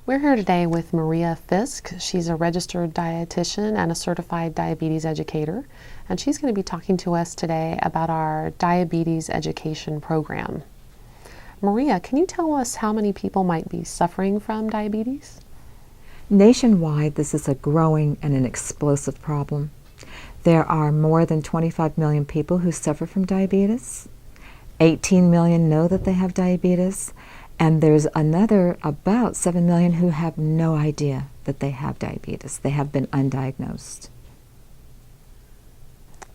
We're here today with Maria Fisk. She's a registered dietitian and a certified diabetes educator, and she's going to be talking to us today about our diabetes education program. Maria, can you tell us how many people might be suffering from diabetes? Nationwide, this is a growing and an explosive problem. There are more than 25 million people who suffer from diabetes. 18 million know that they have diabetes. And there's another about 7 million who have no idea that they have diabetes. They have been undiagnosed.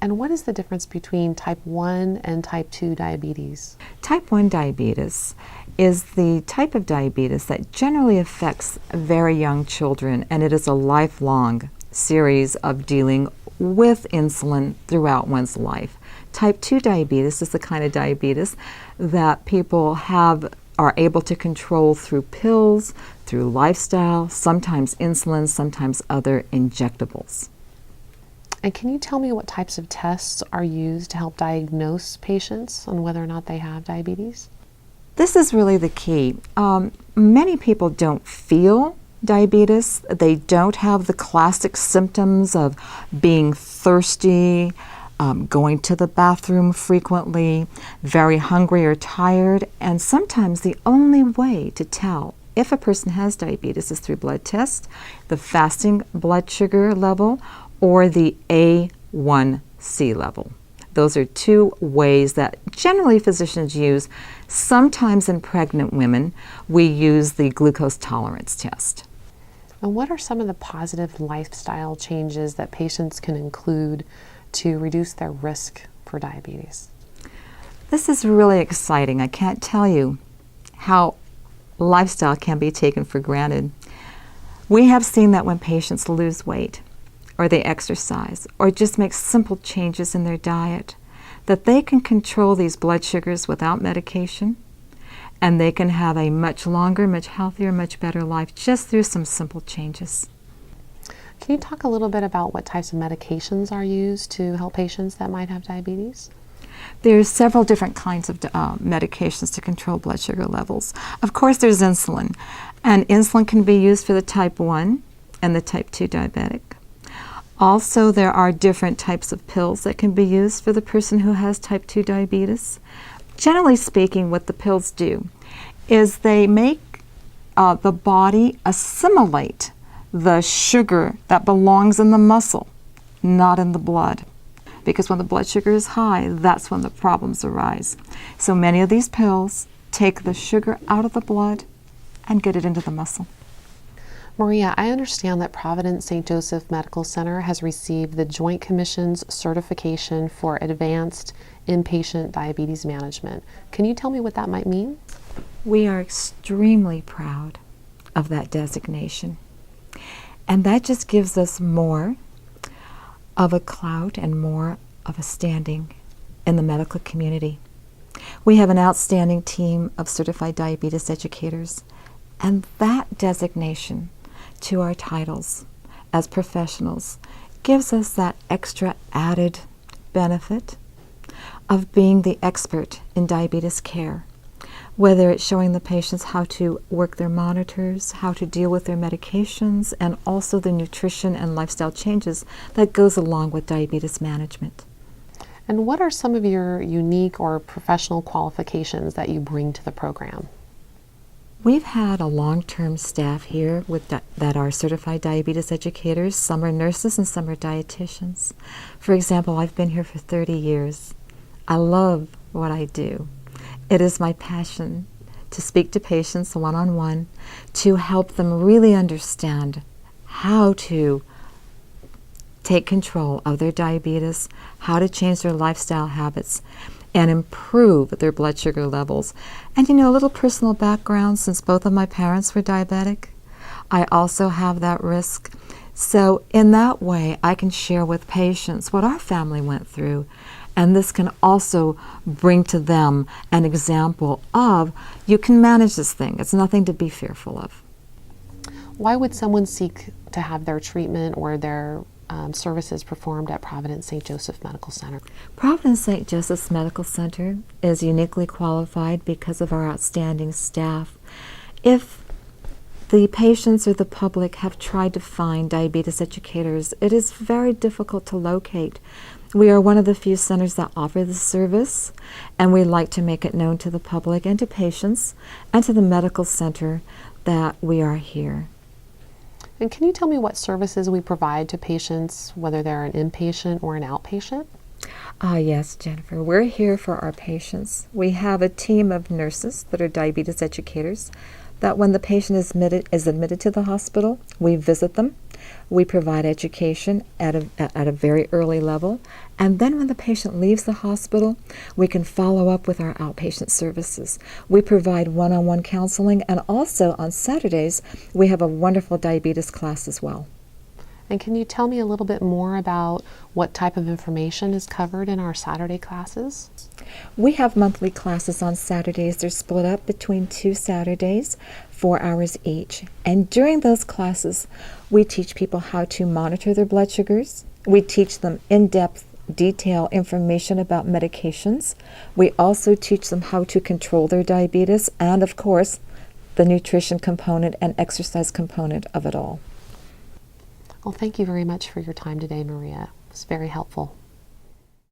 And what is the difference between type 1 and type 2 diabetes? Type 1 diabetes is the type of diabetes that generally affects very young children, and it is a lifelong series of dealing with insulin throughout one's life. Type 2 diabetes is the kind of diabetes that people are able to control through pills, through lifestyle, sometimes insulin, sometimes other injectables. And can you tell me what types of tests are used to help diagnose patients on whether or not they have diabetes? This is really the key. Many people don't feel diabetes. They don't have the classic symptoms of being thirsty, going to the bathroom frequently, very hungry or tired, and sometimes the only way to tell if a person has diabetes is through blood tests, the fasting blood sugar level, or the A1C level. Those are two ways that generally physicians use. Sometimes in pregnant women, we use the glucose tolerance test. And what are some of the positive lifestyle changes that patients can include to reduce their risk for diabetes? This is really exciting. I can't tell you how lifestyle can be taken for granted. We have seen that when patients lose weight, or they exercise, or just make simple changes in their diet, that they can control these blood sugars without medication, and they can have a much longer, much healthier, much better life just through some simple changes. Can you talk a little bit about what types of medications are used to help patients that might have diabetes? There's several different kinds of medications to control blood sugar levels. Of course, there's insulin, and insulin can be used for the type 1 and the type 2 diabetic. Also, there are different types of pills that can be used for the person who has type 2 diabetes. Generally speaking, what the pills do is they make the body assimilate the sugar that belongs in the muscle, not in the blood. Because when the blood sugar is high, that's when the problems arise. So many of these pills take the sugar out of the blood and get it into the muscle. Maria, I understand that Providence St. Joseph Medical Center has received the Joint Commission's certification for advanced inpatient diabetes management. Can you tell me what that might mean? We are extremely proud of that designation. And that just gives us more of a clout and more of a standing in the medical community. We have an outstanding team of certified diabetes educators, and that designation to our titles as professionals gives us that extra added benefit of being the expert in diabetes care, whether it's showing the patients how to work their monitors, how to deal with their medications, and also the nutrition and lifestyle changes that goes along with diabetes management. And what are some of your unique or professional qualifications that you bring to the program? We've had a long-term staff here that are certified diabetes educators. Some are nurses and some are dietitians. For example, I've been here for 30 years. I love what I do. It is my passion to speak to patients one-on-one, to help them really understand how to take control of their diabetes, how to change their lifestyle habits, and improve their blood sugar levels. And a little personal background, since both of my parents were diabetic, I also have that risk. So in that way, I can share with patients what our family went through, and this can also bring to them an example of, you can manage this thing. It's nothing to be fearful of. Why would someone seek to have their treatment or their services performed at Providence St. Joseph Medical Center? Providence St. Joseph's Medical Center is uniquely qualified because of our outstanding staff. If the patients or the public have tried to find diabetes educators, it is very difficult to locate. We are one of the few centers that offer this service, and we like to make it known to the public and to patients and to the medical center that we are here. And can you tell me what services we provide to patients, whether they're an inpatient or an outpatient? Yes, Jennifer. We're here for our patients. We have a team of nurses that are diabetes educators that when the patient is admitted to the hospital, we visit them. We provide education at a very early level. And then when the patient leaves the hospital, we can follow up with our outpatient services. We provide one-on-one counseling, and also on Saturdays, we have a wonderful diabetes class as well. And can you tell me a little bit more about what type of information is covered in our Saturday classes? We have monthly classes on Saturdays. They're split up between 2 Saturdays, 4 hours each. And during those classes, we teach people how to monitor their blood sugars. We teach them in-depth, detailed information about medications. We also teach them how to control their diabetes and, of course, the nutrition component and exercise component of it all. Well, thank you very much for your time today, Maria. It was very helpful.